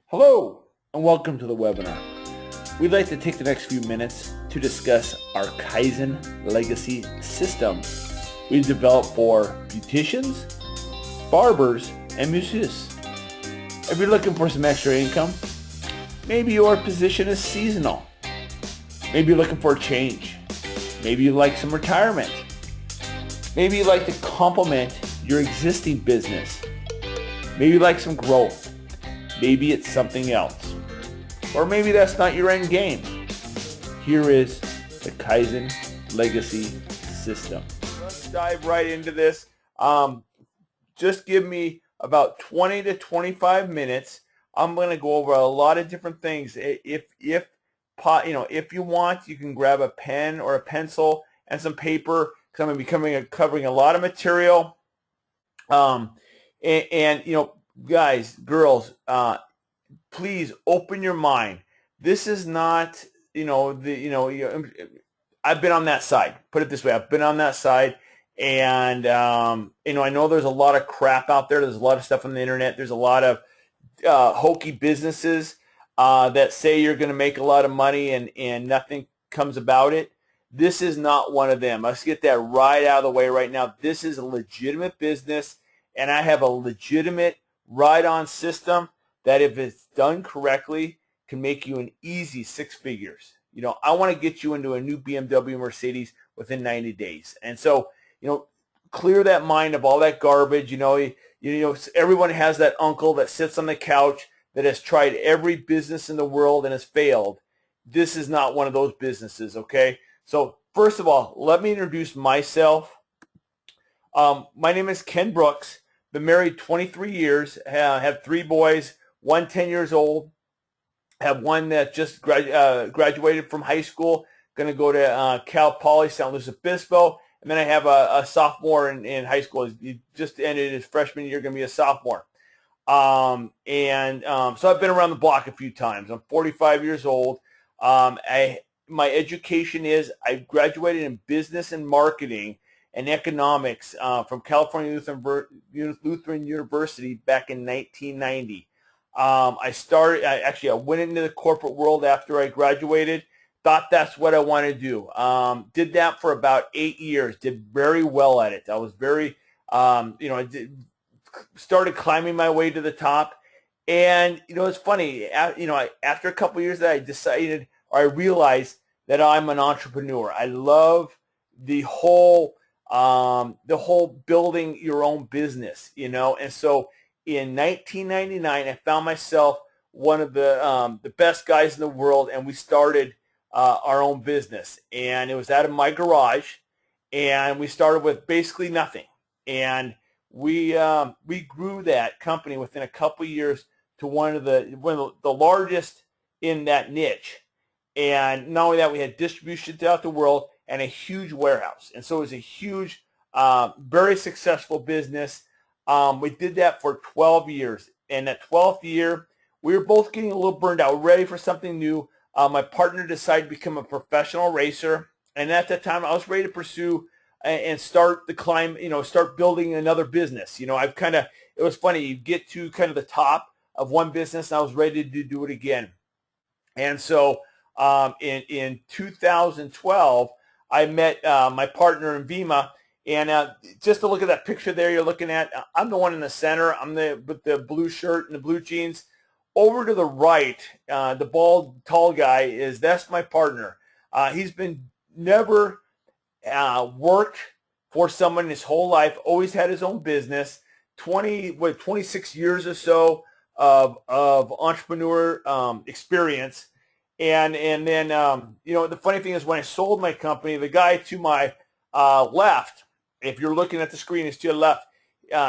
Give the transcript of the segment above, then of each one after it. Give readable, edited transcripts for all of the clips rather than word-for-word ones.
Hello and welcome to the webinar. We'd like to take the next few minutes to discuss our Kaizen legacy system we've developed for beauticians, barbers, and masseuses. If you're looking for some extra income, maybe your position is seasonal. Maybe you're looking for a change. Maybe you like some retirement. Maybe you like to complement your existing business. Maybe you like some growth. Maybe it's something else. Or maybe that's not your end game. Here is the Kaizen legacy system. Let's dive right into this. Just give me about 20 to 25 minutes. I'm going to go over a lot of different things. If you want, you can grab a pen or a pencil and some paper because I'm going to be covering a lot of material. Guys, girls, please open your mind. This is not, I've been on that side. Put it this way, I've been on that side, and I know there's a lot of crap out there. There's a lot of stuff on the internet. There's a lot of hokey businesses that say you're going to make a lot of money and nothing comes about it. This is not one of them. Let's get that right out of the way right now. This is a legitimate business, and I have a legitimate ride-on system that, if it's done correctly, can make you an easy 6 figures. I want to get you into a new BMW Mercedes within 90 days. And so, clear that mind of all that garbage. Everyone has that uncle that sits on the couch that has tried every business in the world and has failed. This is not one of those businesses, okay? So first of all, let me introduce myself. My name is Ken Brooks. Been married 23 years, have 3 boys, one 10 years old, have one that just graduated from high school, going to go to Cal Poly San Luis Obispo, and then I have a sophomore in high school. He just ended his freshman year, going to be a sophomore. So I've been around the block a few times. I'm 45 years old. My education is I graduated in business and marketing and economics from California Lutheran University back in 1990. I went into the corporate world after I graduated, thought that's what I wanted to do. Did that for about 8 years, did very well at it. I was started climbing my way to the top. And, it's funny, after a couple of years that I realized that I'm an entrepreneur. I love the whole building your own business, and so in 1999, I found myself one of the best guys in the world, and we started our own business, and it was out of my garage, and we started with basically nothing, and we grew that company within a couple of years to one of the largest in that niche. And not only that, we had distribution throughout the world and a huge warehouse. And so it was a huge, very successful business. We did that for 12 years. And that 12th year, we were both getting a little burned out, ready for something new. My partner decided to become a professional racer. And at that time, I was ready to pursue and start the climb, start building another business. It was funny. You get to kind of the top of one business, and I was ready to do it again. And so in 2012, I met my partner in Vima, and just to look at that picture there you're looking at, I'm the one in the center. I'm with the blue shirt and the blue jeans. Over to the right, the bald, tall guy that's my partner. He's been never worked for someone his whole life, always had his own business, 26 years or so of entrepreneur experience. And then, the funny thing is when I sold my company, the guy to my left, if you're looking at the screen, it's to your left,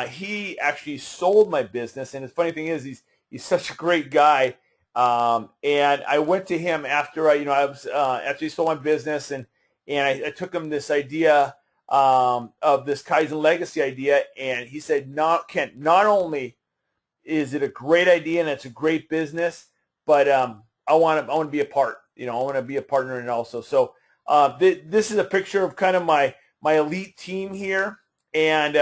he actually sold my business. And the funny thing is he's such a great guy. And I went to him after after he sold my business, and I took him this idea of this Kaizen legacy idea. And he said, "No, Kent, not only is it a great idea and it's a great business, but I want to be a part. I want to be a partner in it also." So this is a picture of kind of my elite team here. And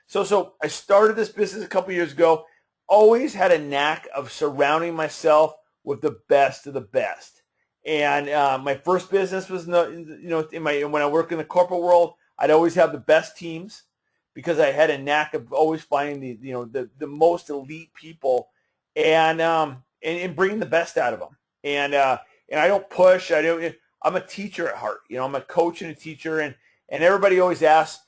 so I started this business a couple years ago. always had a knack of surrounding myself with the best of the best. And my first business was, when I work in the corporate world, I'd always have the best teams because I had a knack of always finding the most elite people and bringing the best out of them. And I don't push. I'm a teacher at heart. I'm a coach and a teacher, and everybody always asks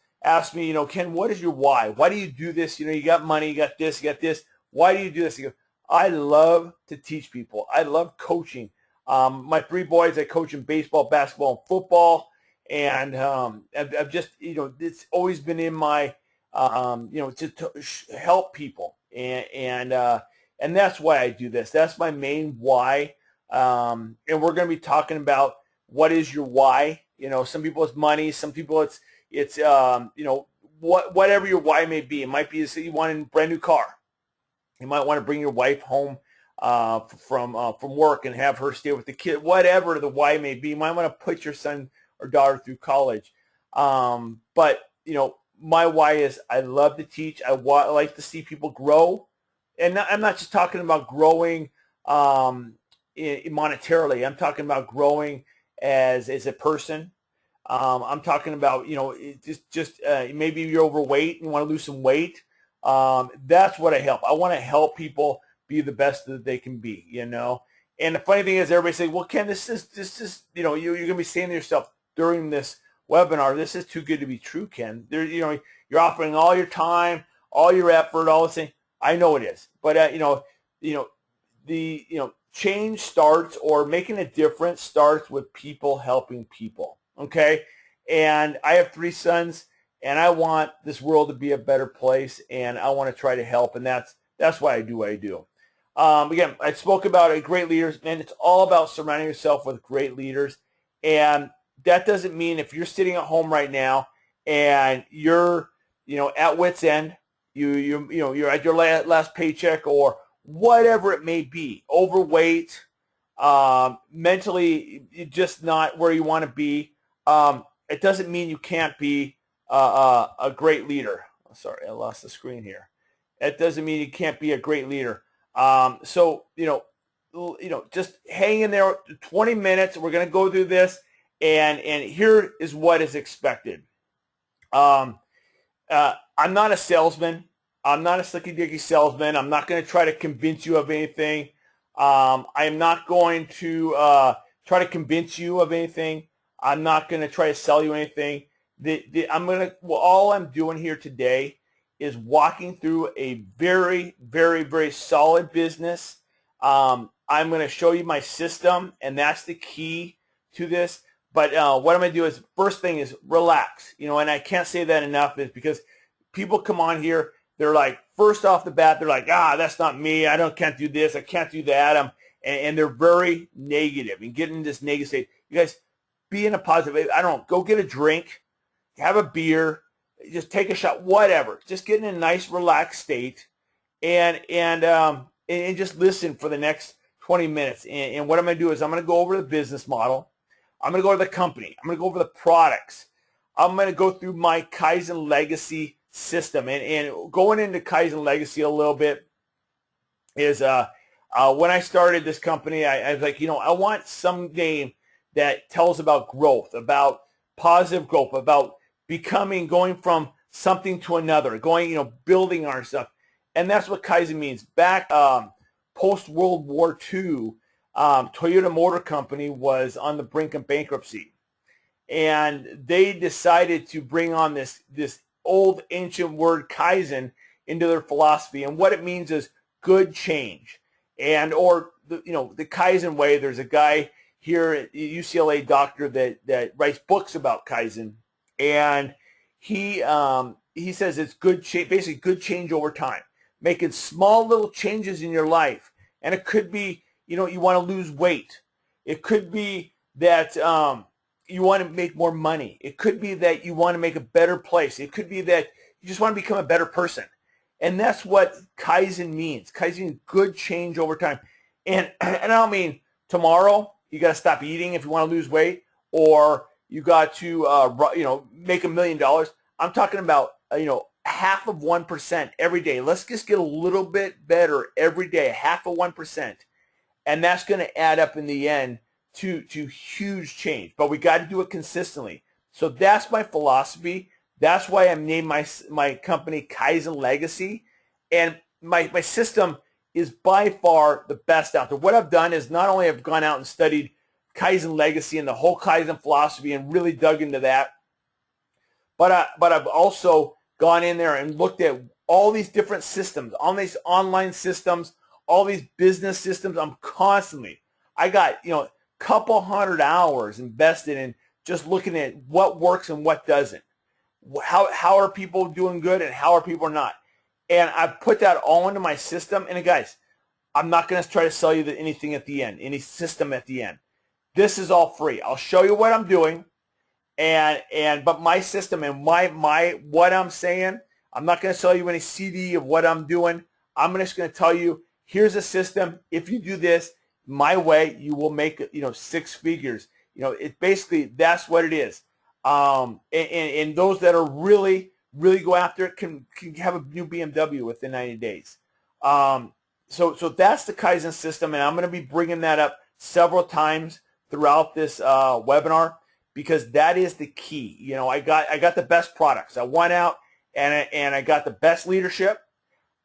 me, Ken, what is your why? Why do you do this? You got money, you got this, you got this. Why do you do this? He goes, I love to teach people. I love coaching. My 3 boys, I coach in baseball, basketball, and football. And I've just, it's always been in my, to help people. And that's why I do this. That's my main why. And we're going to be talking about what is your why. Some people it's money. Some people it's whatever your why may be. It might be that you want a brand new car. You might want to bring your wife home from work and have her stay with the kid. Whatever the why may be, you might want to put your son or daughter through college. But my why is I love to teach. I like to see people grow, and I'm not just talking about growing monetarily. I'm talking about growing as a person. I'm talking about just maybe you're overweight and want to lose some weight. That's what I help. I want to help people be the best that they can be, And the funny thing is, everybody says, "Well, Ken, this is you're going to be saying to yourself during this webinar, this is too good to be true, Ken. You're offering all your time, all your effort, all this thing. I know it is, but change starts, or making a difference starts with people helping people. Okay, and I have 3 sons. And I want this world to be a better place, and I want to try to help, and that's why I do what I do. Again, I spoke about great leaders, and it's all about surrounding yourself with great leaders. And that doesn't mean if you're sitting at home right now and you're at wit's end, you're at your last paycheck or whatever it may be, overweight, mentally just not where you want to be. It doesn't mean you can't be a great leader. Sorry, I lost the screen here. It doesn't mean you can't be a great leader. So just hang in there. 20 minutes. We're going to go through this, and here is what is expected. I'm not a salesman. I'm not a slicky dicky salesman. I'm not going to try to convince you of anything. I am not going to try to convince you of anything. I'm not going to try to sell you anything. All I'm doing here today is walking through a very, very, very solid business. I'm going to show you my system, and that's the key to this. But what I'm going to do is, first thing is relax. And I can't say that enough, is because people come on here, they're like, first off the bat, they're like, that's not me. Can't do this. I can't do that. And they're very negative and get in this negative state. You guys, be in a positive. I don't know. Go get a drink. Have a beer, just take a shot, whatever. Just get in a nice, relaxed state, and just listen for the next 20 minutes. And what I'm going to do is I'm going to go over the business model. I'm going to go to the company. I'm going to go over the products. I'm going to go through my Kaizen legacy system. And going into Kaizen legacy a little bit is when I started this company, I was like, I want some name that tells about growth, about positive growth, about going from something to another, building our stuff. And that's what Kaizen means. Back post-World War II, Toyota Motor Company was on the brink of bankruptcy. And they decided to bring on this old ancient word Kaizen into their philosophy. And what it means is good change. Or the Kaizen way. There's a guy here at UCLA doctor that writes books about Kaizen. And he says it's good change, basically good change over time, making small little changes in your life. And it could be, you want to lose weight. It could be that you want to make more money. It could be that you want to make a better place. It could be that you just want to become a better person. And that's what Kaizen means. Kaizen is good change over time. And I don't mean tomorrow you got to stop eating if you want to lose weight, or you got to, make $1 million. I'm talking about, half of 1% every day. Let's just get a little bit better every day, half of 1%. And that's going to add up in the end to huge change. But we got to do it consistently. So that's my philosophy. That's why I named my company Kaizen Legacy. And my system is by far the best out there. What I've done is not only have gone out and studied Kaizen Legacy and the whole Kaizen philosophy and really dug into that, but I've also gone in there and looked at all these different systems, all these online systems, all these business systems. I got, a couple hundred hours invested in just looking at what works and what doesn't. How are people doing good and how are people not? And I've put that all into my system. And guys, I'm not going to try to sell you anything at the end, any system at the end. This is all free. I'll show you what I'm doing. But my system and what I'm saying, I'm not going to sell you any CD of what I'm doing. I'm just going to tell you, here's a system. If you do this my way, you will make, 6 figures. It basically, that's what it is. And those that are really go after it can have a new BMW within 90 days. So that's the Kaizen system, and I'm going to be bringing that up several times throughout this webinar, because that is the key. I got the best products. I went out and I got the best leadership.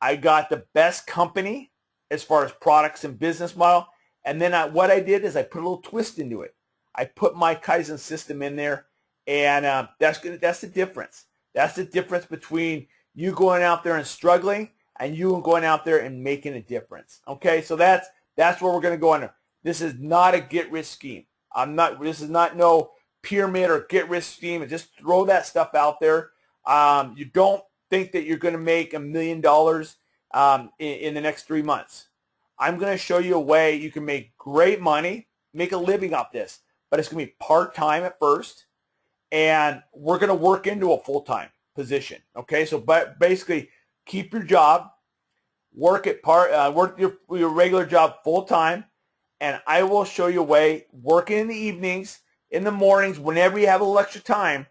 I got the best company as far as products and business model. And then what I did is I put a little twist into it. I put my Kaizen system in there, and that's the difference. That's the difference between you going out there and struggling and you going out there and making a difference. Okay, so that's where we're going to go on. This is not a get-rich scheme. This is not no pyramid or get-rich scheme. Just throw that stuff out there. You don't think that you're going to make $1 million in the next 3 months. I'm going to show you a way you can make great money, make a living off this, but it's going to be part-time at first, and we're going to work into a full-time position. Okay, so but basically keep your job, work your regular job full-time, and I will show you a way, working in the evenings, in the mornings, whenever you have a little extra time,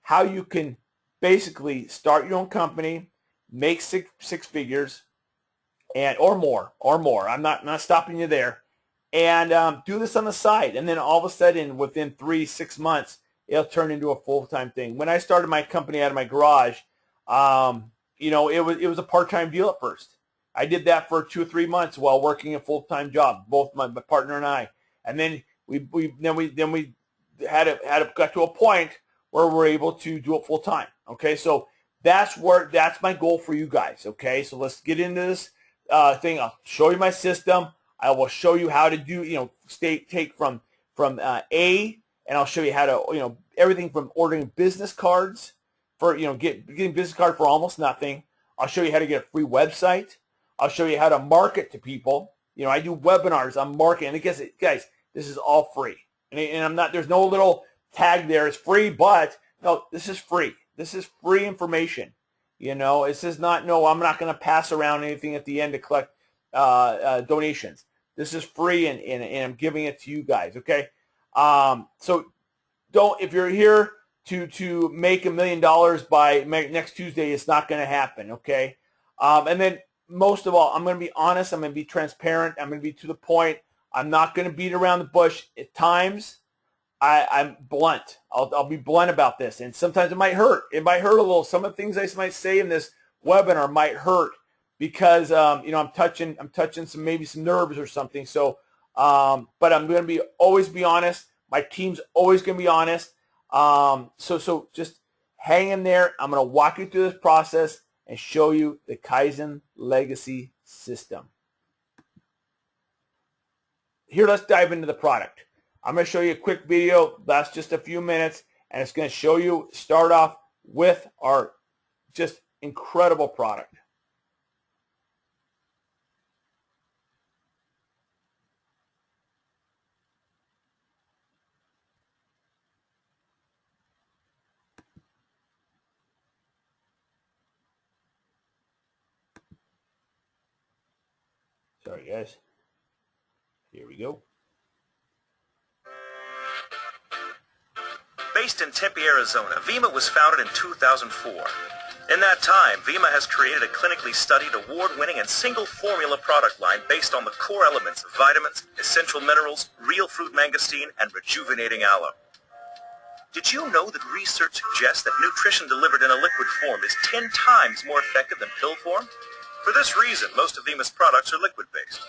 how you can basically start your own company, make six figures, or more. I'm not stopping you there, and do this on the side, and then all of a sudden, within 3-6 months, it'll turn into a full-time thing. When I started my company out of my garage, it was a part-time deal at first. I did that for 2 or 3 months while working a full-time job, both my partner and I, and then we got to a point where we're able to do it full-time. Okay, so that's my goal for you guys. Okay, so let's get into this thing. I'll show you my system. I will show you how to do, take from A, and I'll show you how to, everything from ordering business cards for, getting business card for almost nothing. I'll show you how to get a free website. I'll show you how to market to people. I do webinars on marketing. And guys, this is all free. And there's no little tag there. It's free, but no, this is free. This is free information. This is not, no, I'm not going to pass around anything at the end to collect donations. This is free, and I'm giving it to you guys. Okay. So if you're here to make $1 million by next Tuesday, it's not going to happen. Okay. And then most of all, I'm going to be honest. I'm going to be transparent. I'm going to be to the point. I'm not going to beat around the bush. At times, I'm blunt. I'll be blunt about this, and sometimes it might hurt. It might hurt a little. Some of the things I might say in this webinar might hurt because I'm touching some nerves or something. So, but I'm going to always be honest. My team's always going to be honest. So just hang in there. I'm going to walk you through this process and show you the Kaizen Legacy system. Here, let's dive into the product. I'm going to show you a quick video. That's just a few minutes, and it's going to show you, start off with our just incredible product. Sorry, guys. Here we go. Based in Tempe, Arizona, Vima was founded in 2004. In that time, Vima has created a clinically studied, award-winning, and single-formula product line based on the core elements of vitamins, essential minerals, real fruit mangosteen, and rejuvenating aloe. Did you know that research suggests that nutrition delivered in a liquid form is 10 times more effective than pill form? For this reason, most of Vima's products are liquid-based.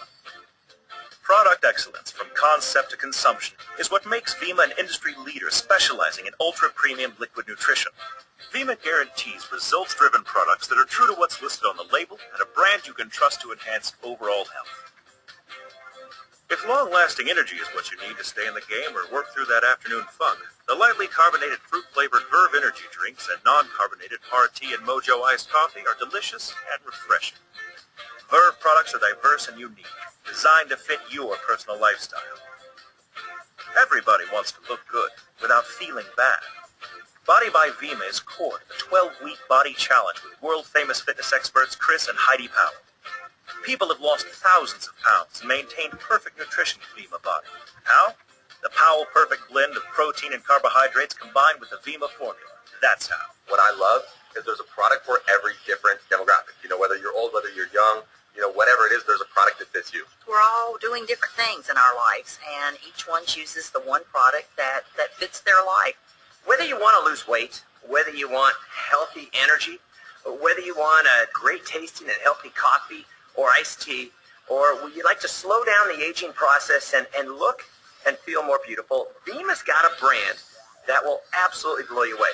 Product excellence, from concept to consumption, is what makes Vima an industry leader specializing in ultra-premium liquid nutrition. Vima guarantees results-driven products that are true to what's listed on the label and a brand you can trust to enhance overall health. If long-lasting energy is what you need to stay in the game or work through that afternoon funk, the lightly carbonated fruit-flavored Verve energy drinks and non-carbonated Partea and Mojo iced coffee are delicious and refreshing. Verve products are diverse and unique, designed to fit your personal lifestyle. Everybody wants to look good without feeling bad. Body by Vima is core to the 12-week body challenge with world-famous fitness experts Chris and Heidi Powell. People have lost thousands of pounds and maintained perfect nutrition with Vima Body. How? The Powell Perfect blend of protein and carbohydrates combined with the Vima formula. That's how. What I love is there's a product for every different demographic. Whether you're old, whether you're young, whatever it is, there's a product that fits you. We're all doing different things in our lives, and each one chooses the one product that fits their life. Whether you want to lose weight, whether you want healthy energy, whether you want a great tasting and healthy coffee or iced tea, or would you like to slow down the aging process and look and feel more beautiful, Vima's got a brand that will absolutely blow you away.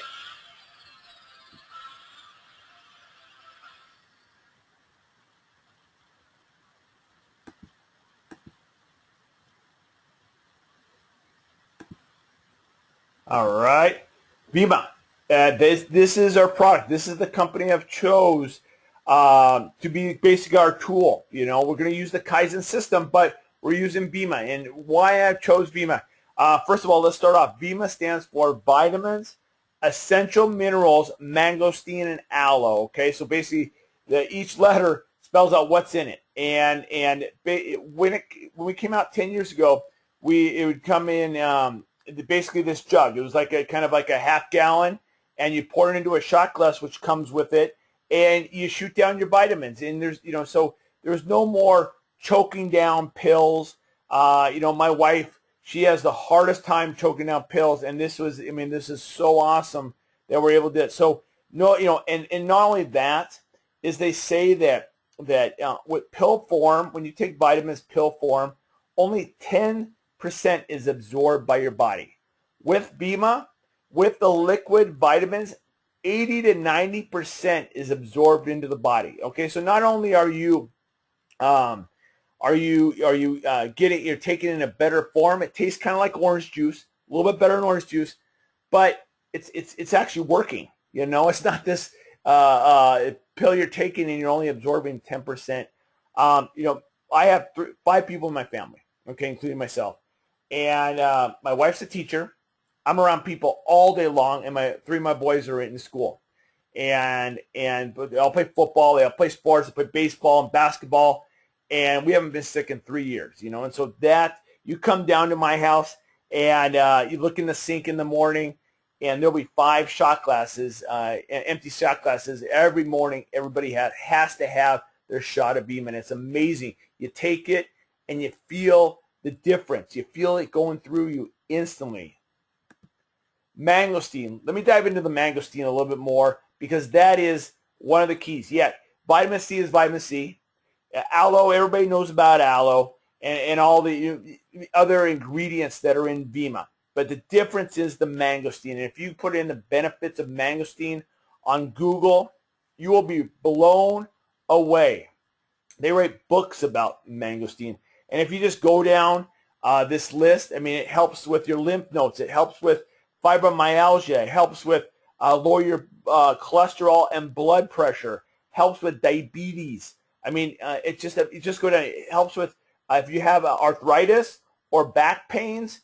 All right, Vima. This is our product. This is the company I've chose to be basically our tool. We're going to use the Kaizen system, but we're using Vima. And why I chose Vima? First of all, let's start off. Vima stands for vitamins, essential minerals, mangosteen, and aloe. Okay, so basically, each letter spells out what's in it. And when we came out 10 years ago, it would come in. Basically this jug. It was like a half gallon, and you pour it into a shot glass, which comes with it, and you shoot down your vitamins. And so there's no more choking down pills. My wife, she has the hardest time choking down pills, and this is so awesome that we're able to do it. So and not only that is they say that with pill form, when you take vitamins pill form, only 10% is absorbed by your body. With Vima, with the liquid vitamins, 80 to 90% is absorbed into the body. Okay, so not only are you you're taking it in a better form. It tastes kind of like orange juice, a little bit better than orange juice, but it's actually working. It's not this pill you're taking and you're only absorbing 10%. I have 5 people in my family, okay, including myself. And my wife's a teacher. I'm around people all day long, and 3 of my boys are in school. And they all play football, they all play sports, they play baseball and basketball, and we haven't been sick in 3 years, And so that, you come down to my house, and you look in the sink in the morning, and there'll be 5 shot glasses, empty shot glasses every morning. Everybody has to have their shot of Vima, and it's amazing. You take it, and you feel the difference. You feel it going through you instantly. Mangosteen. Let me dive into the mangosteen a little bit more because that is one of the keys. Yeah, vitamin C is vitamin C. Aloe, everybody knows about aloe and all the other ingredients that are in Vima. But the difference is the mangosteen. And if you put in the benefits of mangosteen on Google, you will be blown away. They write books about mangosteen. And if you just go down this list, it helps with your lymph nodes. It helps with fibromyalgia. It helps with lower your cholesterol and blood pressure. Helps with diabetes. You just go down. It helps with if you have arthritis or back pains.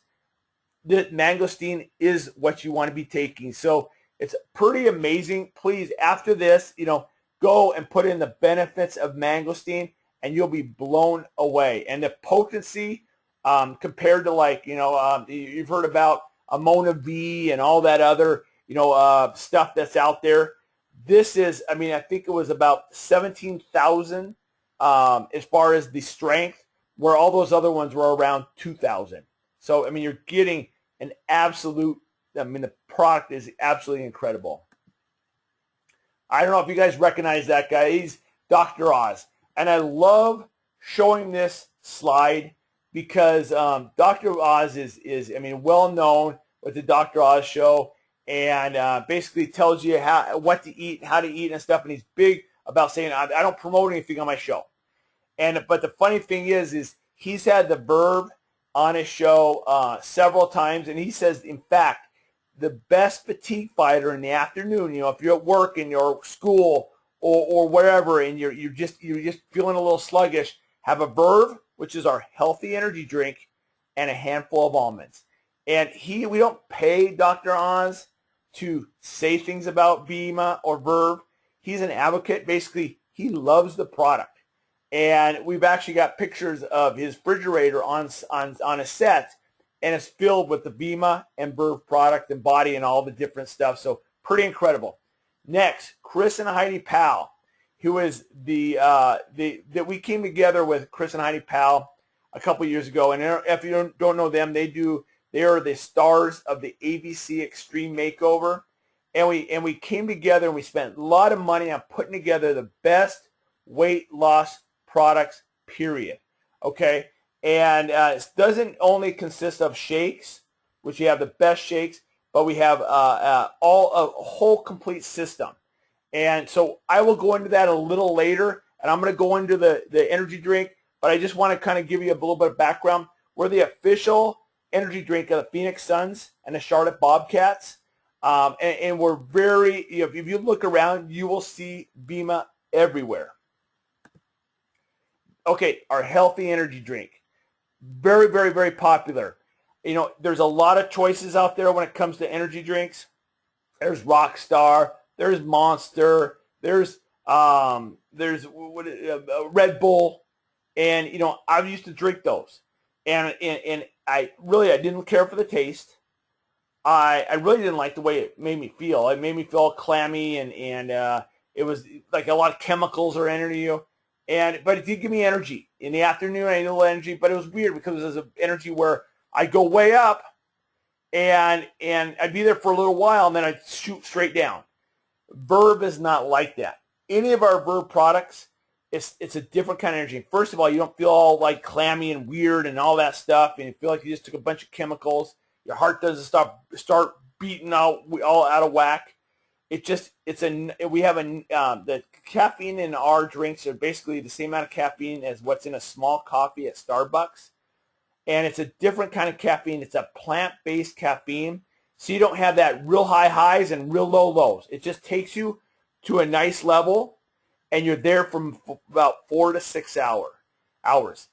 The mangosteen is what you want to be taking. So it's pretty amazing. Please, after this, go and put in the benefits of mangosteen, and you'll be blown away. And the potency compared to you've heard about Amona V and all that other, stuff that's out there. This is, I mean, I think it was about 17,000 as far as the strength, where all those other ones were around 2,000. So, I mean, you're getting an absolute, I mean, the product is absolutely incredible. I don't know if you guys recognize that guy. He's Dr. Oz. And I love showing this slide because Dr. Oz is, I mean, well known with the Dr. Oz show, and basically tells you what to eat, how to eat and stuff. And he's big about saying, I don't promote anything on my show. But the funny thing is he's had the Verb on his show several times, and he says, in fact, the best fatigue fighter in the afternoon, if you're at work in your school or wherever, and you're just feeling a little sluggish, have a Verb, which is our healthy energy drink, and a handful of almonds. And we don't pay Dr. Oz to say things about Vima or Verb. He's an advocate. Basically, he loves the product. And we've actually got pictures of his refrigerator on a set, and it's filled with the Vima and Verb product and body and all the different stuff. So pretty incredible. Next, Chris and Heidi Powell, who is that we came together with Chris and Heidi Powell a couple years ago. And if you don't know them, they are the stars of the ABC Extreme Makeover. And we came together and we spent a lot of money on putting together the best weight loss products, period. Okay? And it doesn't only consist of shakes, which you have the best shakes, but we have a whole complete system. And so I will go into that a little later, and I'm going to go into the energy drink, but I just want to kind of give you a little bit of background. We're the official energy drink of the Phoenix Suns and the Charlotte Bobcats. And we're very, if you look around, you will see Vima everywhere. Okay, our healthy energy drink. Very, very, very popular. There's a lot of choices out there when it comes to energy drinks. There's Rockstar, there's Monster, there's Red Bull, and I used to drink those, and I didn't care for the taste. I really didn't like the way it made me feel. It made me feel clammy, and it was like a lot of chemicals are entering you. But it did give me energy. In the afternoon, I had a little energy, but it was weird because it was an energy where I'd go way up, and I'd be there for a little while, and then I'd shoot straight down. Verb is not like that. Any of our Verb products, it's a different kind of energy. First of all, you don't feel all like clammy and weird and all that stuff, and you feel like you just took a bunch of chemicals. Your heart doesn't start beating all out of whack. We have the caffeine in our drinks are basically the same amount of caffeine as what's in a small coffee at Starbucks. And it's a different kind of caffeine. It's a plant-based caffeine. So you don't have that real high highs and real low lows. It just takes you to a nice level, and you're there from about 4 to 6 hours.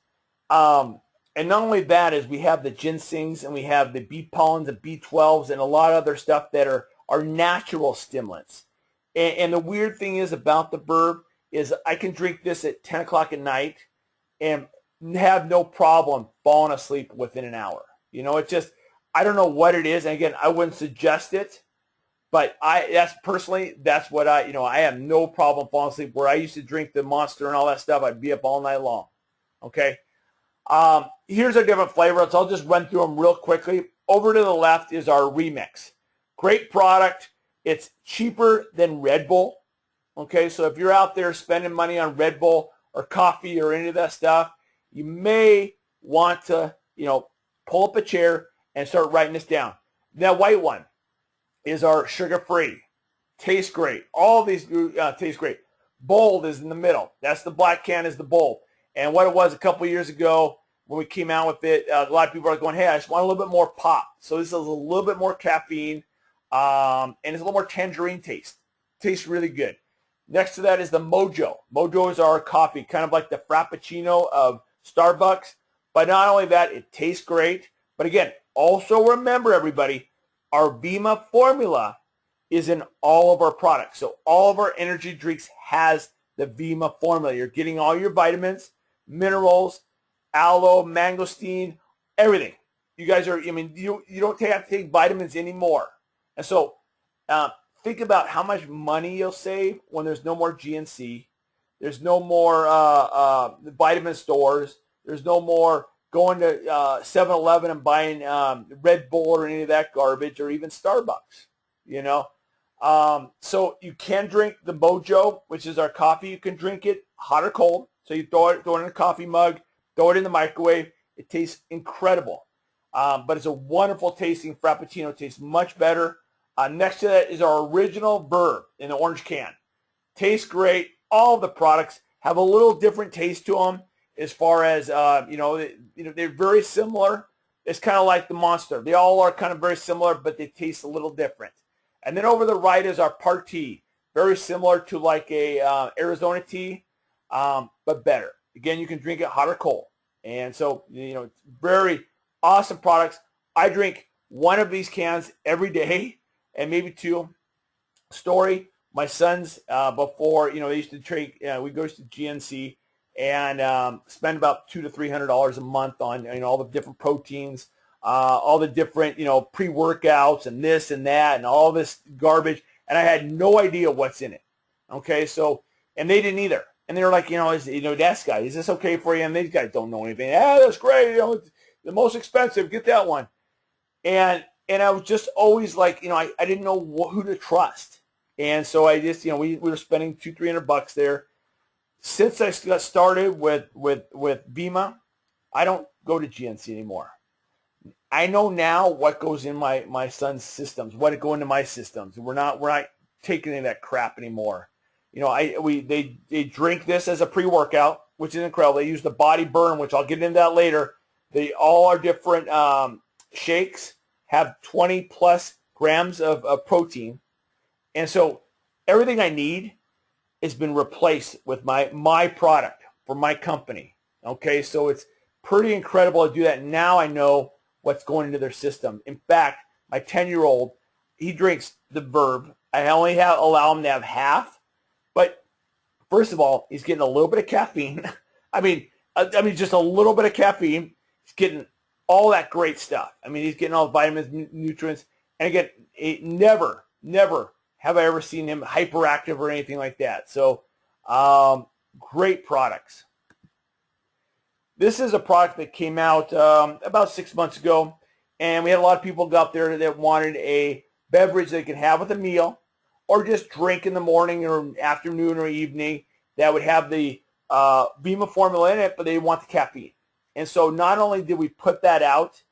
And not only that is we have the ginsengs, and we have the bee pollens and B12s and a lot of other stuff that are natural stimulants. And the weird thing is about the Verb is I can drink this at 10 o'clock at night and have no problem falling asleep within an hour. I don't know what it is. And again, I wouldn't suggest it, but that's what I have no problem falling asleep. Where I used to drink the Monster and all that stuff, I'd be up all night long. Okay. Here's a different flavor. So I'll just run through them real quickly. Over to the left is our Remix. Great product. It's cheaper than Red Bull. Okay, so if you're out there spending money on Red Bull or coffee or any of that stuff, you may want to, pull up a chair and start writing this down. That white one is our sugar-free. Tastes great. All of these taste great. Bold is in the middle. That's the black can is the Bold. And what it was a couple of years ago when we came out with it, a lot of people are going, hey, I just want a little bit more pop. So this is a little bit more caffeine. And it's a little more tangerine taste. Tastes really good. Next to that is the Mojo. Mojo is our coffee, kind of like the Frappuccino of Starbucks. But not only that, it tastes great. But again, also remember, everybody, our Vima formula is in all of our products. So all of our energy drinks has the Vima formula. You're getting all your vitamins, minerals, aloe, mangosteen, everything. You guys are, you don't have to take vitamins anymore. And so think about how much money you'll save when there's no more GNC. There's no more vitamin stores. There's no more going to 7-Eleven and buying Red Bull or any of that garbage, or even Starbucks, you know. So you can drink the Mojo, which is our coffee. You can drink it hot or cold. So you throw it in a coffee mug, throw it in the microwave. It tastes incredible. But it's a wonderful tasting Frappuccino. It tastes much better. Next to that is our original Verb in the orange can. Tastes great. All of the products have a little different taste to them as far as, they're very similar. It's kind of like the Monster. They all are kind of very similar, but they taste a little different. And then over the right is our Partea. Very similar to like a Arizona tea, but better. Again, you can drink it hot or cold. And so, it's very awesome products. I drink one of these cans every day, and maybe two. Story, my sons, before, they used to drink, we go to GNC and spend about $200 to $300 a month on, all the different proteins, all the different, pre-workouts and this and that and all this garbage. And I had no idea what's in it. Okay, so, and they didn't either. And they were like, that guy, is this okay for you? And these guys don't know anything. That's great. It's the most expensive. Get that one. And I was just always like, I didn't know who to trust. And so I just, we were spending $200-300 there. Since I got started with Vima, I don't go to GNC anymore. I know now what goes in my son's systems, what go into my systems. We're not taking any of that crap anymore. They drink this as a pre-workout, which is incredible. They use the Body Burn, which I'll get into that later. They all are different shakes, have 20 plus grams of protein. And so everything I need has been replaced with my product for my company. Okay, so it's pretty incredible to do that. Now I know what's going into their system. In fact, my 10-year-old, he drinks the Verb. I only allow him to have half. But first of all, he's getting a little bit of caffeine. I mean, just a little bit of caffeine. He's getting all that great stuff. He's getting all the vitamins, nutrients. And again, never have I ever seen him hyperactive or anything like that. So, great products. This is a product that came out about 6 months ago, and we had a lot of people go out there that wanted a beverage they could have with a meal, or just drink in the morning or afternoon or evening that would have the Vima formula in it, but they want the caffeine. And so not only did we put that out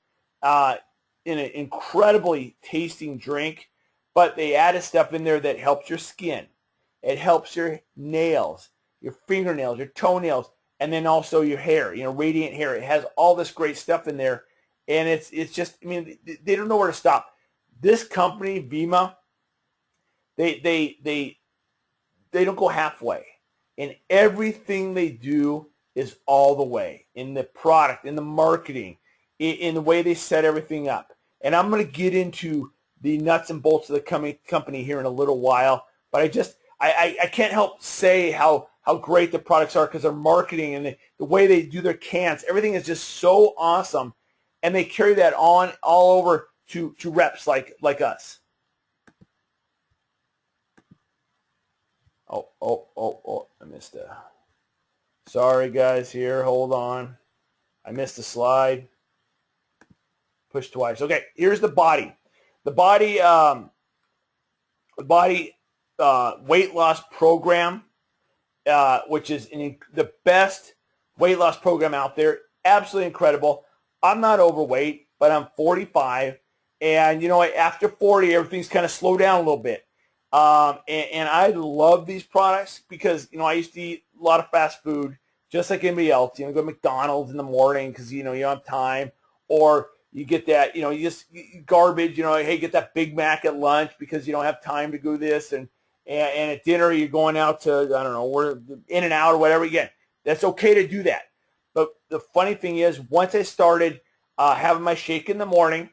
in an incredibly tasting drink, but they added stuff in there that helps your skin. It helps your nails, your fingernails, your toenails, and then also your hair, radiant hair. It has all this great stuff in there. And it's just, they don't know where to stop. This company, Vima, they don't go halfway. And everything they do is all the way. In the product, in the marketing, in the way they set everything up. And I'm going to get into the nuts and bolts of the company here in a little while. But I can't help say how great the products are, because their marketing and the way they do their cans, everything is just so awesome. And they carry that on all over to reps like us. Oh, I missed a... Sorry, guys, here. Hold on. I missed a slide. Push twice. Okay, here's the body. The body weight loss program, which is the best weight loss program out there. Absolutely incredible. I'm not overweight, but I'm 45. And, after 40, everything's kind of slowed down a little bit. And I love these products because, I used to eat a lot of fast food just like anybody else. Go to McDonald's in the morning because, you don't have time. Or you get that, you just garbage, hey, get that Big Mac at lunch because you don't have time to do this. And at dinner, you're going out to, I don't know, we're In-N-Out or whatever. Again, that's okay to do that. But the funny thing is, once I started having my shake in the morning,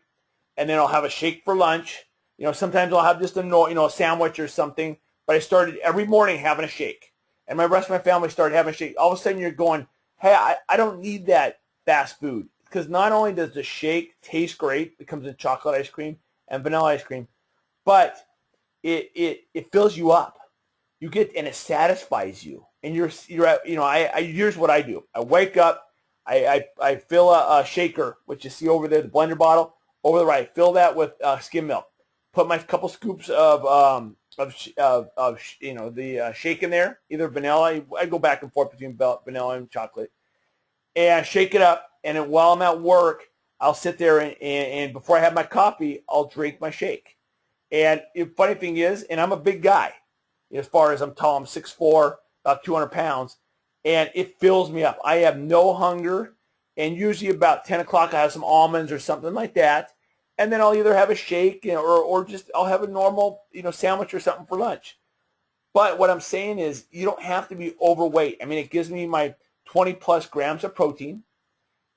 and then I'll have a shake for lunch. Sometimes I'll have just a sandwich or something. But I started every morning having a shake. And my rest of my family started having a shake. All of a sudden you're going, hey, I don't need that fast food. Because not only does the shake taste great, it comes in chocolate ice cream and vanilla ice cream, but it fills you up. You get, and it satisfies you. And you're at, I here's what I do. I wake up, I fill a shaker, which you see over there, the blender bottle over the right. Fill that with skim milk. Put my couple scoops of the shake in there, either vanilla. I go back and forth between vanilla and chocolate, and shake it up. And then while I'm at work, I'll sit there and before I have my coffee, I'll drink my shake. And the funny thing is, and I'm a big guy, as far as I'm tall, I'm 6'4", about 200 pounds, and it fills me up. I have no hunger, and usually about 10 o'clock I have some almonds or something like that, and then I'll either have a shake or just I'll have a normal sandwich or something for lunch. But what I'm saying is you don't have to be overweight. I mean, it gives me my 20 plus grams of protein.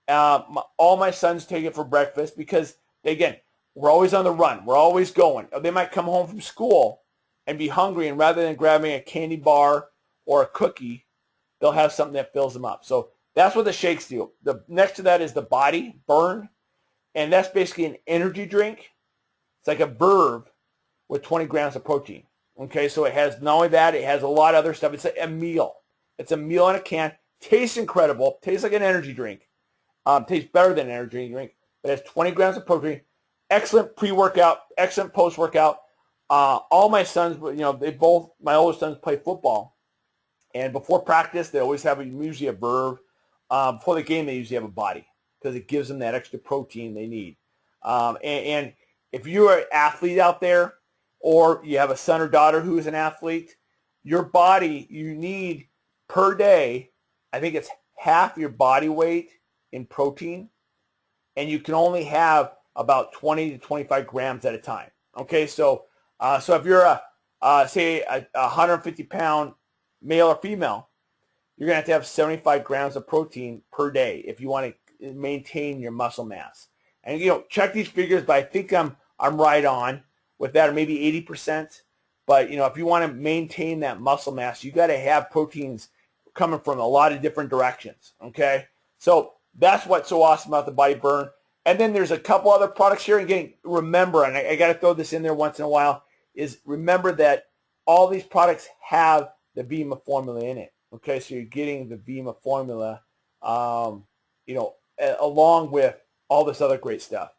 All my sons take it for breakfast because, again, we're always on the run. We're always going. They might come home from school and be hungry, and rather than grabbing a candy bar or a cookie, they'll have something that fills them up. So that's what the shakes do. The next to that is the Body Burn, and that's basically an energy drink. It's like a Verve with 20 grams of protein. Okay, so it has not only that, it has a lot of other stuff. It's a meal. It's a meal in a can. Tastes incredible. Tastes like an energy drink. Tastes better than an energy drink, but it has 20 grams of protein. Excellent pre-workout, excellent post-workout. All my sons, my oldest sons play football, and before practice, they always have usually a Verve. Before the game, they usually have a Body because it gives them that extra protein they need. And if you're an athlete out there, or you have a son or daughter who is an athlete, your body, you need per day, I think it's half your body weight in protein, and you can only have about 20 to 25 grams at a time. Okay, so if you're say a 150-pound male or female, you're going to have 75 grams of protein per day if you want to maintain your muscle mass. And check these figures, but I think I'm right on with that, or maybe 80%. But if you want to maintain that muscle mass, you got to have proteins coming from a lot of different directions. Okay, so that's what's so awesome about the Body Burn. And then there's a couple other products here. Again, remember, and I got to throw this in there once in a while, is remember that all these products have the Vima formula in it. Okay, so you're getting the Vima formula, along with all this other great stuff.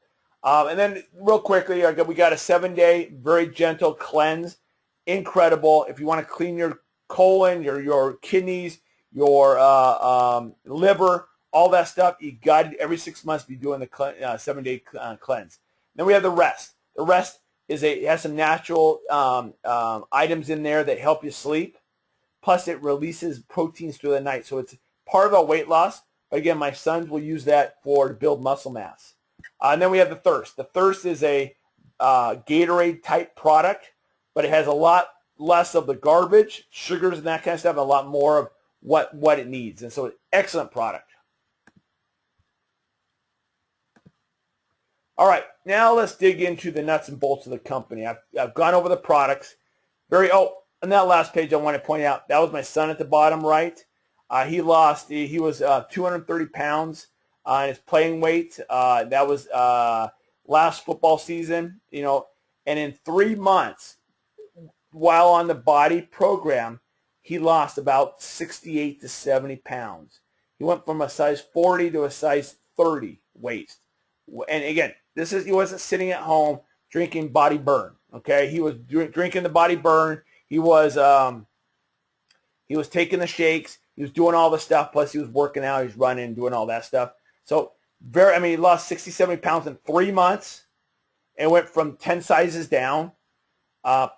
And then real quickly, we got a 7-day, very gentle cleanse. Incredible. If you want to clean your colon, your kidneys, your liver, all that stuff, you got to every 6 months be doing the 7-day cleanse. Then we have the rest. The rest has some natural items in there that help you sleep. Plus, it releases proteins through the night. So it's part of a weight loss. But again, my sons will use that to build muscle mass. And then we have the Thirst. The Thirst is a Gatorade-type product, but it has a lot less of the garbage, sugars, and that kind of stuff, and a lot more of what it needs. And so, excellent product. All right, now let's dig into the nuts and bolts of the company. I've gone over the products. On that last page, I want to point out, that was my son at the bottom right. He was 230 pounds in his playing weight. That was last football season, and in 3 months, while on the Body program, he lost about 68 to 70 pounds. He went from a size 40 to a size 30 waist. And again, he wasn't sitting at home drinking Body Burn. Okay, he was drinking the Body Burn. He was taking the shakes. He was doing all the stuff. Plus, he was working out. He was running, doing all that stuff. So, he lost 60, 70 pounds in 3 months and went from 10 sizes down.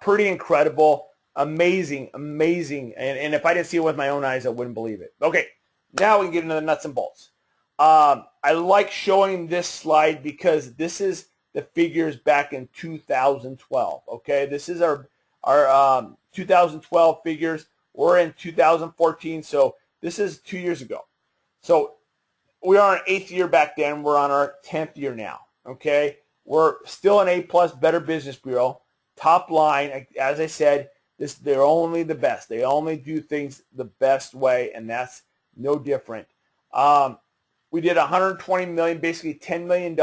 Pretty incredible. Amazing. And if I didn't see it with my own eyes, I wouldn't believe it. Okay, now we can get into the nuts and bolts. I like showing this slide because this is the figures back in 2012. Okay, this is our 2012 figures. We're in 2014, so this is 2 years ago. So we are in 8th year back then. We're on our 10th year now. Okay, we're still an A+ Better Business Bureau. Top line, as I said, they're only the best. They only do things the best way, and that's no different. We did $120 million, basically $10 million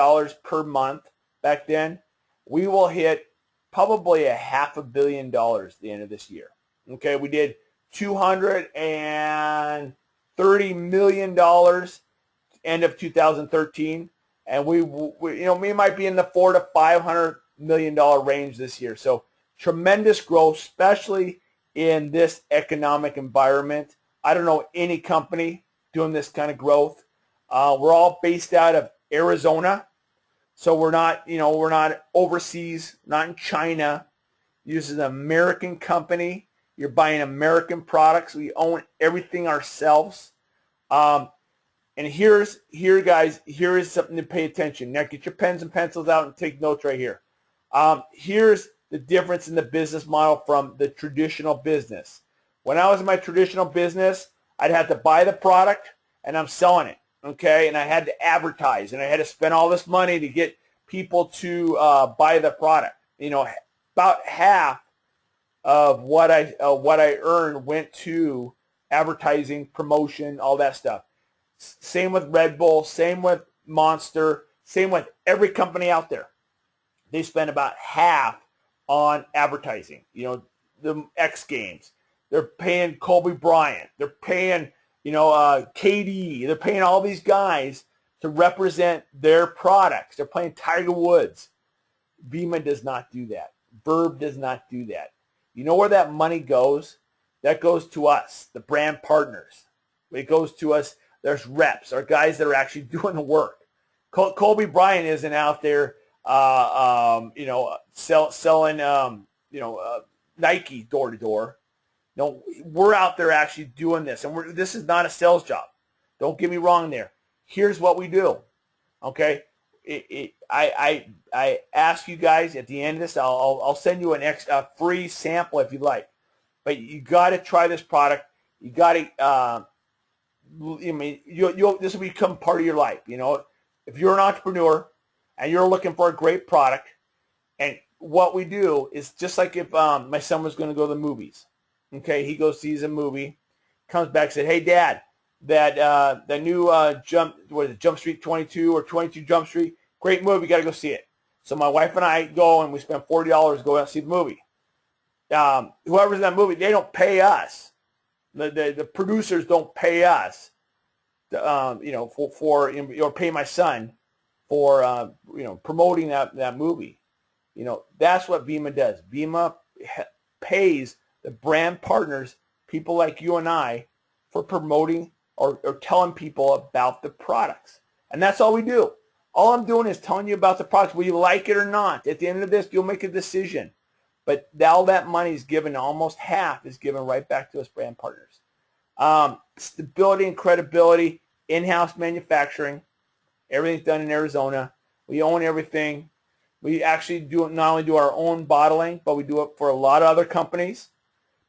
per month back then. We will hit probably a $500 million at the end of this year. Okay, we did $230 million end of 2013, and we might be in the $400 to $500 million range this year. So tremendous growth, especially in this economic environment. I don't know any company doing this kind of growth. We're all based out of Arizona, so we're not overseas, not in China. This is an American company. You're buying American products. We own everything ourselves. And here is something to pay attention. Now get your pens and pencils out and take notes right here. Here's the difference in the business model from the traditional business. When I was in my traditional business, I'd have to buy the product and I'm selling it, okay? And I had to advertise and I had to spend all this money to get people to buy the product. About half of what I earned went to advertising, promotion, all that stuff. Same with Red Bull, same with Monster, same with every company out there. They spend about half on advertising. The X Games. They're paying Kobe Bryant. They're paying, KD. They're paying all these guys to represent their products. They're paying Tiger Woods. Vima does not do that. Verb does not do that. You know where that money goes? That goes to us, the brand partners. It goes to us. There's reps, or guys that are actually doing the work. Kobe Bryant isn't out there, selling, Nike door to door. No, we're out there actually doing this, and this is not a sales job. Don't get me wrong there. Here's what we do. Okay, I ask you guys at the end of this. I'll send you a free sample if you like, but you got to try this product. You got to. This will become part of your life. If you're an entrepreneur and you're looking for a great product, and what we do is just like if my son was going to go to the movies. Okay, he goes sees a movie, comes back and said, "Hey, Dad, that new Jump Street 22 or 22 Jump Street, great movie, got to go see it." So my wife and I go and we spend $40 to go out and see the movie. Whoever's in that movie, they don't pay us. The producers don't pay us, or pay my son for promoting that movie. That's what Vima does. Vima pays the brand partners, people like you and I, for promoting or telling people about the products. And that's all we do. All I'm doing is telling you about the products, whether you like it or not. At the end of this, you'll make a decision. But all that money is given, almost half is given right back to us brand partners. Stability and credibility, in-house manufacturing, everything's done in Arizona. We own everything. We actually not only do our own bottling, but we do it for a lot of other companies.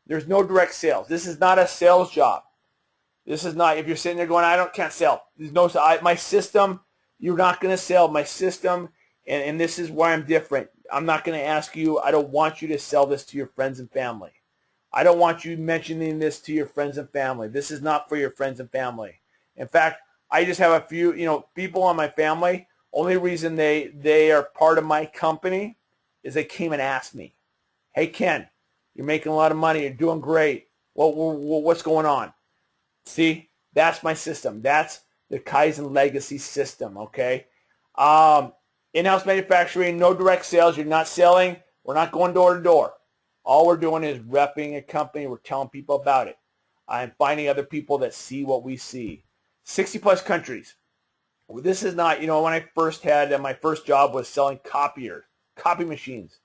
There's no direct sales. This is not a sales job. This is not, if you're sitting there going, can't sell. There's no, my system, you're not going to sell. My system, and this is why I'm different. I'm not going to ask you, I don't want you to sell this to your friends and family. I don't want you mentioning this to your friends and family. This is not for your friends and family. In fact, I just have a few, people on my family. Only reason they are part of my company is they came and asked me, "Hey, Ken, you're making a lot of money. You're doing great. What's going on?" See, that's my system. That's the Kaizen legacy system, okay? In-house manufacturing, no direct sales. You're not selling. We're not going door to door. All we're doing is repping a company. We're telling people about it. I'm finding other people that see what we see. 60-plus countries. This is not, when I first had, my first job was selling copy machines,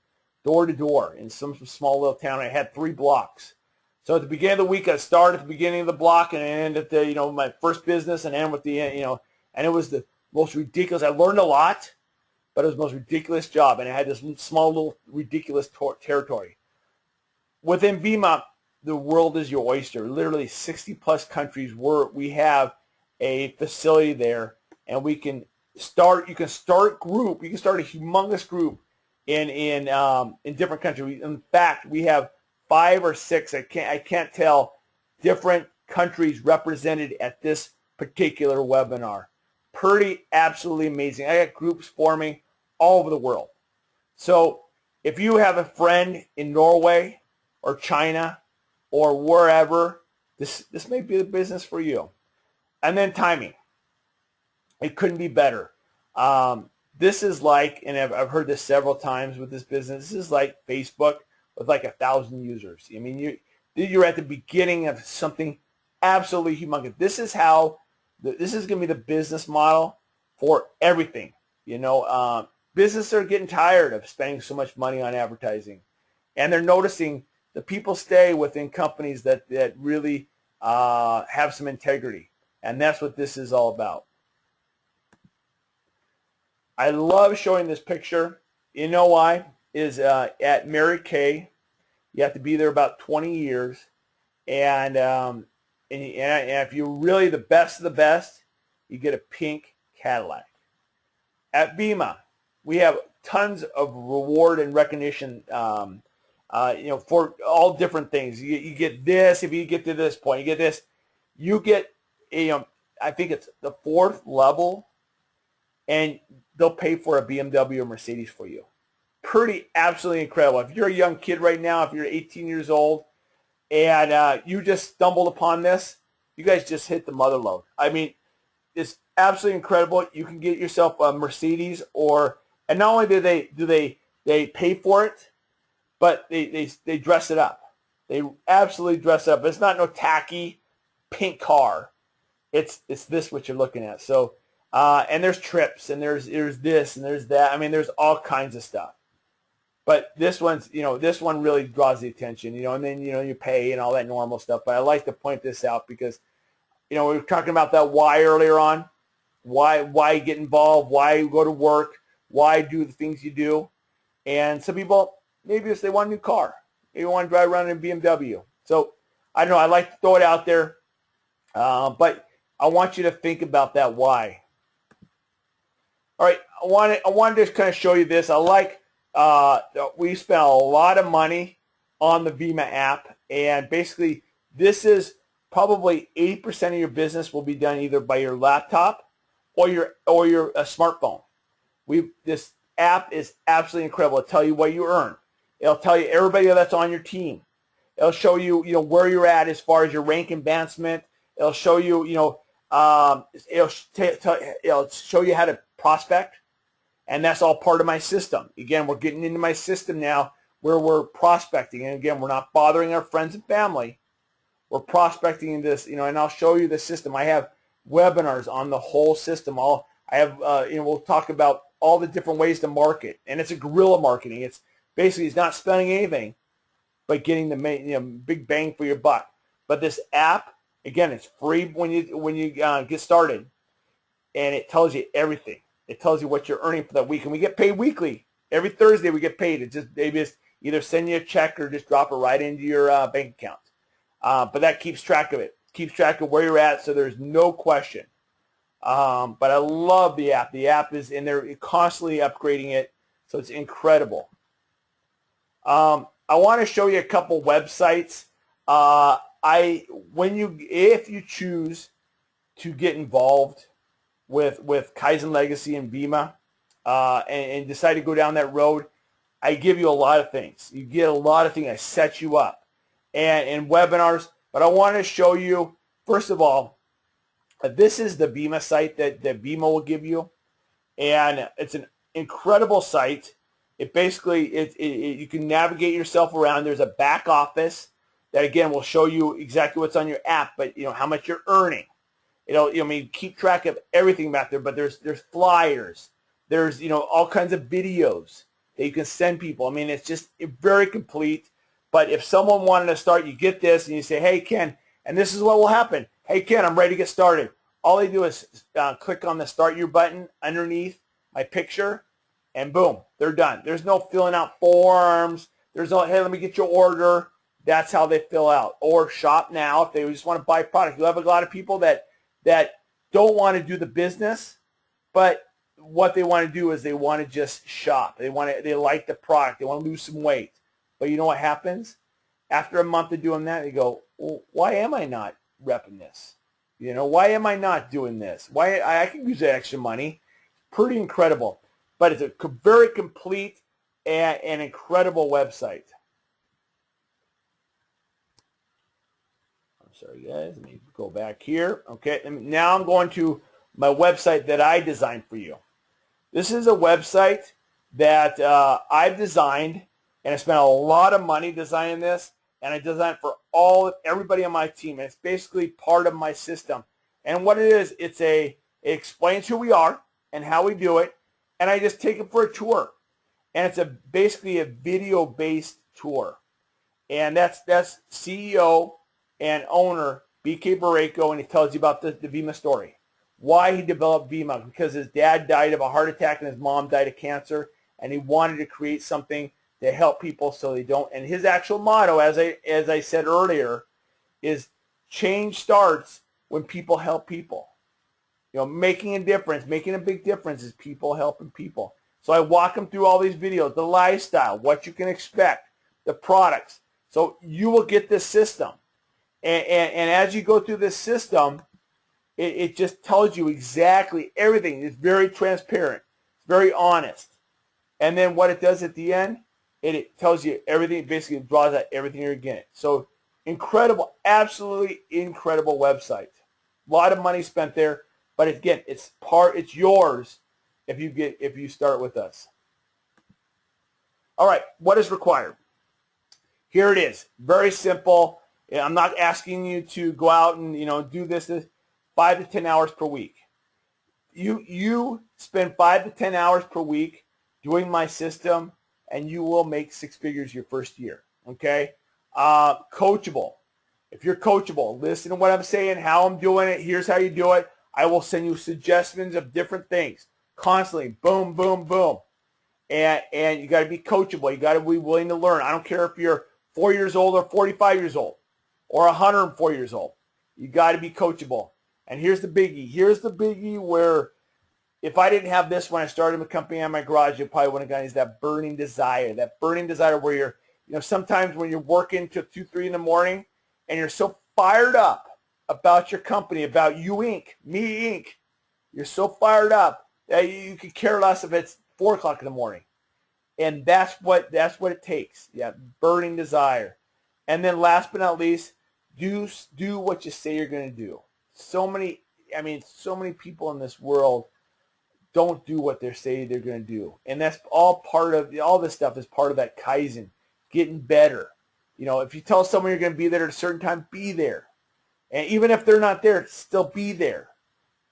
door to door in some small little town. I had 3 blocks. So at the beginning of the week, I started at the beginning of the block and end at the, my first business and end with the, and it was the most ridiculous. I learned a lot, but it was the most ridiculous job. And I had this small little ridiculous territory. Within Vima, the world is your oyster. Literally 60-plus countries we have a facility there, and you can start a humongous group in different countries. In fact, we have 5 or 6, I can't tell, different countries represented at this particular webinar. Pretty absolutely amazing. I got groups forming all over the world. So if you have a friend in Norway or China or wherever, this may be the business for you. And then timing. It couldn't be better. This is like, and I've heard this several times with this business, this is like Facebook with like 1,000 users. I mean, you're at the beginning of something absolutely humongous. This is going to be the business model for everything. Businesses are getting tired of spending so much money on advertising, and they're noticing the people stay within companies that really have some integrity, and that's what this is all about. I love showing this picture. You know why? Is at Mary Kay. You have to be there about 20 years, and if you're really the best of the best, you get a pink Cadillac. At BIMA, we have tons of reward and recognition, for all different things. You get this if you get to this point. You get this. You get, I think it's the 4th level, and they'll pay for a BMW or Mercedes for you. Pretty absolutely incredible. If you're a young kid right now, if you're 18 years old, and you just stumbled upon this, you guys just hit the mother load. I mean, it's absolutely incredible. You can get yourself a Mercedes, and not only do they pay for it, but they dress it up. They absolutely dress it up. It's not no tacky pink car. It's this what you're looking at. So, and there's trips, and there's this, and there's that. I mean, there's all kinds of stuff. But this one really draws the attention, and then, you pay and all that normal stuff. But I like to point this out because, we were talking about that why earlier on. Why get involved? Why go to work? Why do the things you do? And some people, maybe they want a new car. Maybe want to drive around in a BMW. So, I don't know. I like to throw it out there. But I want you to think about that why. All right. I want to just kind of show you this. I like, we spent a lot of money on the Vima app, and basically this is probably 80% of your business will be done either by your laptop or your smartphone. This app is absolutely incredible. It'll tell you what you earn. It'll tell you everybody that's on your team. It'll show you, where you're at as far as your rank advancement. It'll show you, it'll show you how to prospect. And that's all part of my system. Again, we're getting into my system now where we're prospecting. And again, we're not bothering our friends and family. We're prospecting in this, and I'll show you the system. I have webinars on the whole system. We'll talk about all the different ways to market. And it's a guerrilla marketing. It's basically, it's not spending anything, but getting the big bang for your buck. But this app, again, it's free when you get started. And it tells you everything. It tells you what you're earning for that week. And we get paid weekly. Every Thursday we get paid. They just either send you a check or just drop it right into your bank account. But that keeps track of it. Keeps track of where you're at, so there's no question. But I love the app. The app is in there, constantly upgrading it, so it's incredible. I want to show you a couple websites. If you choose to get involved with Kaizen Legacy and Vima, and decide to go down that road, I give you a lot of things. You get a lot of things. I set you up and webinars. But I want to show you, first of all, this is the Vima site that Vima will give you. And it's an incredible site. It basically, you can navigate yourself around. There's a back office that, again, will show you exactly what's on your app, but how much you're earning. It'll, keep track of everything back there, but there's flyers. There's, all kinds of videos that you can send people. I mean, it's just very complete. But if someone wanted to start, you get this and you say, hey, Ken, and this is what will happen. Hey, Ken, I'm ready to get started. All they do is click on the Start Your button underneath my picture, and boom, they're done. There's no filling out forms. There's no, hey, let me get your order. That's how they fill out. Or shop now if they just want to buy product. You have a lot of people that don't want to do the business, but what they want to do is they want to just shop. They like the product. They want to lose some weight. But you know what happens? After a month of doing that, they go, well, why am I not repping this? Why am I not doing this? Why I can use that extra money. Pretty incredible. But it's a very complete an incredible website. I'm sorry, guys. Let me go back here. Okay, now I'm going to my website that I designed for you. This is a website that I've designed, and I spent a lot of money designing this, and I designed it for everybody on my team. And it's basically part of my system. And what it is, it explains who we are and how we do it, and I just take it for a tour. And it's basically a video-based tour. And that's CEO and owner BK Barreco, and he tells you about the Vima story. Why he developed Vima, because his dad died of a heart attack and his mom died of cancer, and he wanted to create something to help people so they don't. And his actual motto, as I said earlier, is change starts when people help people. You know, making a difference, making a big difference is people helping people. So I walk them through all these videos, the lifestyle, what you can expect, the products. So you will get this system. And as you go through this system, it just tells you exactly everything. It's very transparent. It's very honest. And then what it does at the end, it tells you everything. Basically, it draws out everything you're getting. So incredible, absolutely incredible website. A lot of money spent there. But again, it's yours if you start with us. All right, what is required? Here it is. Very simple. I'm not asking you to go out and do this 5 to 10 hours per week. You spend 5 to 10 hours per week doing my system, and you will make 6 figures your first year. Okay? Coachable. If you're coachable, listen to what I'm saying, how I'm doing it. Here's how you do it. I will send you suggestions of different things constantly. Boom, boom, boom. And you got to be coachable. You got to be willing to learn. I don't care if you're 4 years old or 45 years old or 104 years old. You got to be coachable. And here's the biggie. Here's the biggie where if I didn't have this when I started the company in my garage, you probably wouldn't have gotten is that burning desire. That burning desire where you're, sometimes when you're working till 2, 3 in the morning and you're so fired up about your company, about you Inc., me Inc., you're so fired up that you could care less if it's 4 o'clock in the morning. And that's what it takes. Yeah, burning desire. And then last but not least, do what you say you're going to do. So many people in this world don't do what they say they're going to do. And that's all this stuff is part of that Kaizen, getting better. If you tell someone you're going to be there at a certain time, be there. And even if they're not there, still be there.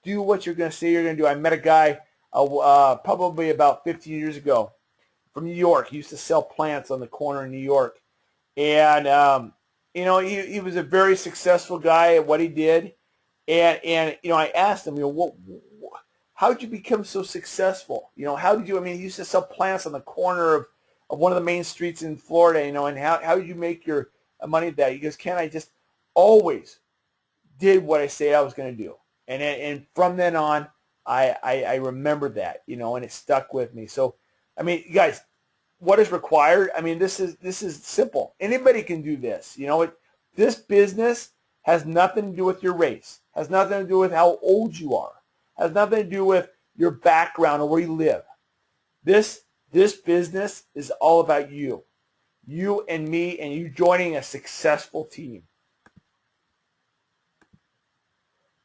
Do what you're going to say you're going to do. I met a guy probably about 15 years ago from New York. He used to sell plants on the corner in New York. And, he was a very successful guy at what he did. And I asked him, how did you become so successful? How did you, he used to sell plants on the corner of one of the main streets in Florida, and how did you make your money at that? He goes, Ken, I just always did what I say I was going to do. And from then on, I remembered that, and it stuck with me. So, guys, what is required? This is simple. Anybody can do this. This business has nothing to do with your race, has nothing to do with how old you are, has nothing to do with your background or where you live. This business is all about you and me, and you joining a successful team.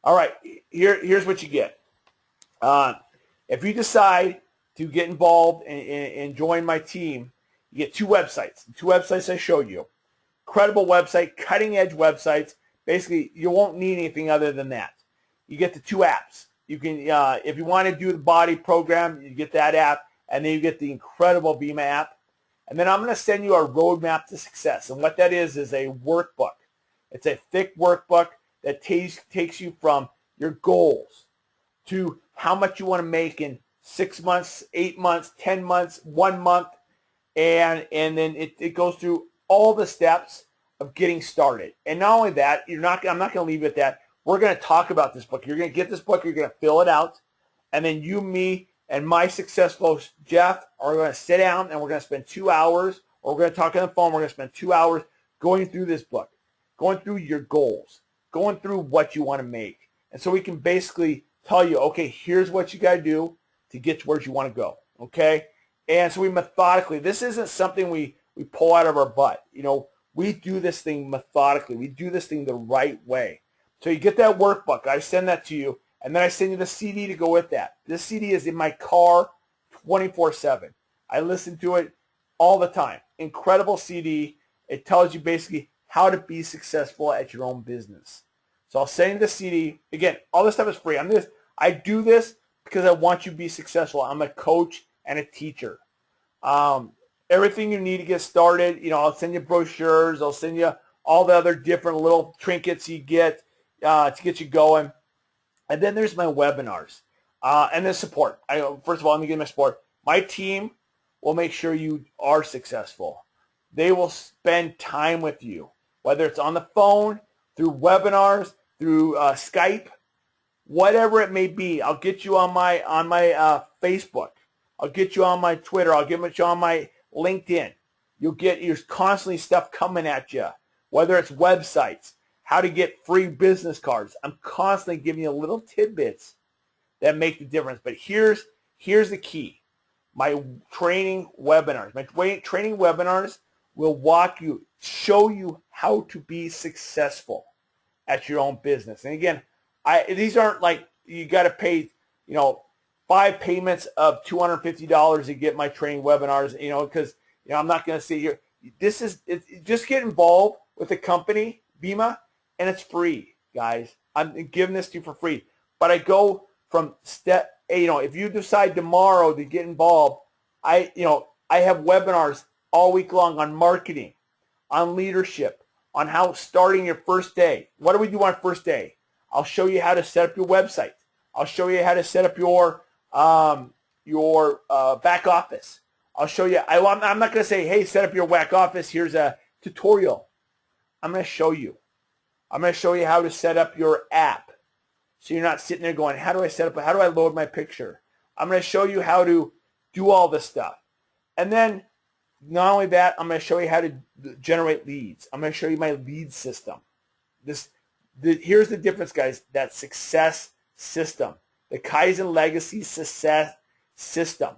All right, here's what you get. If you decide to get involved and join my team, you get 2 websites. The 2 websites I showed you. Credible website, cutting-edge websites. Basically, you won't need anything other than that. You get the 2 apps. You can, if you want to do the body program, you get that app, and then you get the incredible Vima app. And then I'm going to send you our roadmap to success. And what that is a workbook. It's a thick workbook that takes you from your goals to how much you want to make in 6 months, 8 months, 10 months, 1 month, and then it goes through all the steps of getting started. And not only that, I'm not going to leave it at that. We're going to talk about this book. You're going to get this book. You're going to fill it out, and then you, me, and my success coach Jeff are going to sit down and we're going to spend 2 hours, or we're going to talk on the phone. We're going to spend 2 hours going through this book, going through your goals, going through what you want to make. And so we can basically tell you, okay, here's what you got to do to get to where you want to go, okay? And so we methodically, this isn't something we pull out of our butt. We do this thing methodically. We do this thing the right way. So you get that workbook. I send that to you, and then I send you the CD to go with that. This CD is in my car 24/7. I listen to it all the time. Incredible CD. It tells you basically how to be successful at your own business. So I'll send you the CD. Again, all this stuff is free. I do this because I want you to be successful. I'm a coach and a teacher. Everything you need to get started, I'll send you brochures. I'll send you all the other different little trinkets you get to get you going. And then there's my webinars and the support. First of all, let me give my support. My team will make sure you are successful. They will spend time with you, whether it's on the phone, through webinars, through Skype, whatever it may be. I'll get you on my Facebook. I'll get you on my Twitter. I'll get you on my LinkedIn. There's constantly stuff coming at you, whether it's websites, how to get free business cards. I'm constantly giving you little tidbits that make the difference. But here's the key. My training webinars. Will show you how to be successful at your own business. And again, these aren't like you got to pay, 5 payments of $250 to get my training webinars, because I'm not going to sit here. Just get involved with the company, Bima, and it's free, guys. I'm giving this to you for free. But I go from step, if you decide tomorrow to get involved, I have webinars all week long on marketing, on leadership, on how starting your first day. What do we do on first day? I'll show you how to set up your website. I'll show you how to set up your back office. I'll show you. I'm not going to say, hey, set up your back office. Here's a tutorial. I'm going to show you. I'm going to show you how to set up your app. So you're not sitting there going, how do I load my picture? I'm going to show you how to do all this stuff. And then not only that, I'm going to show you how to generate leads. I'm going to show you my lead system. Here's the difference, guys. That success system, the Kaizen legacy success system.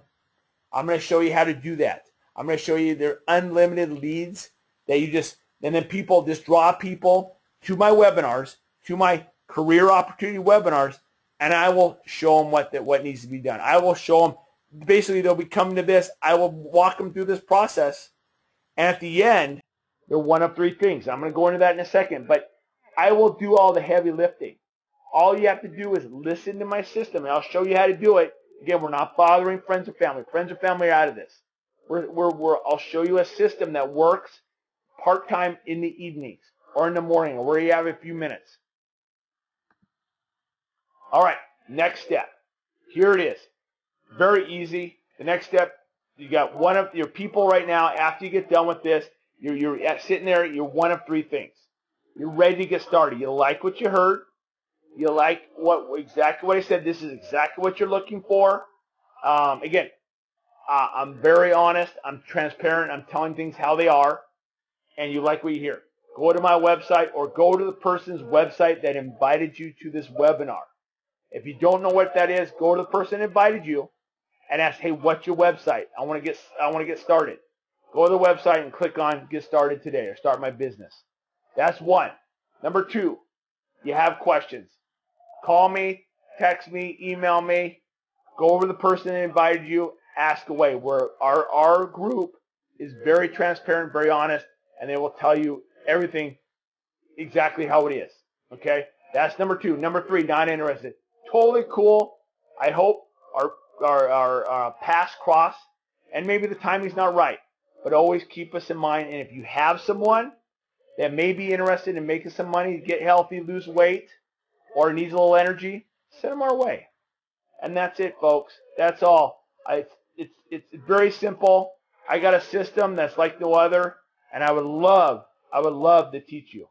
I'm going to show you how to do that. I'm going to show you their unlimited leads that and then people just draw people to my webinars, to my career opportunity webinars, and I will show them what needs to be done. I will show them. Basically, they'll be coming to this. I will walk them through this process. And at the end, they're one of 3 things. I'm going to go into that in a second. But I will do all the heavy lifting. All you have to do is listen to my system, and I'll show you how to do it. Again, we're not bothering friends or family. Friends or family are out of this. I'll show you a system that works part-time in the evenings or in the morning or where you have a few minutes. All right, next step. Here it is. Very easy. The next step, you got one of your people right now. After you get done with this, you're sitting there. You're one of 3 things. You're ready to get started. You like what you heard. You like exactly what I said. This is exactly what you're looking for. Again, I'm very honest. I'm transparent. I'm telling things how they are, and you like what you hear. Go to my website or go to the person's website that invited you to this webinar. If you don't know what that is, go to the person that invited you and ask, hey, what's your website? I want to get started. Go to the website and click on Get Started Today or Start My Business. That's one. Number 2, you have questions. Call me, text me, email me. Go over to the person that invited you. Ask away. Our group is very transparent, very honest, and they will tell you everything exactly how it is. Okay? That's number 2. Number 3, not interested. Totally cool. I hope our paths cross, and maybe the timing's not right, but always keep us in mind. And if you have someone that may be interested in making some money to get healthy, lose weight, or needs a little energy, send them our way. And that's it, folks. That's all. It's very simple. I got a system that's like no other, and I would love to teach you.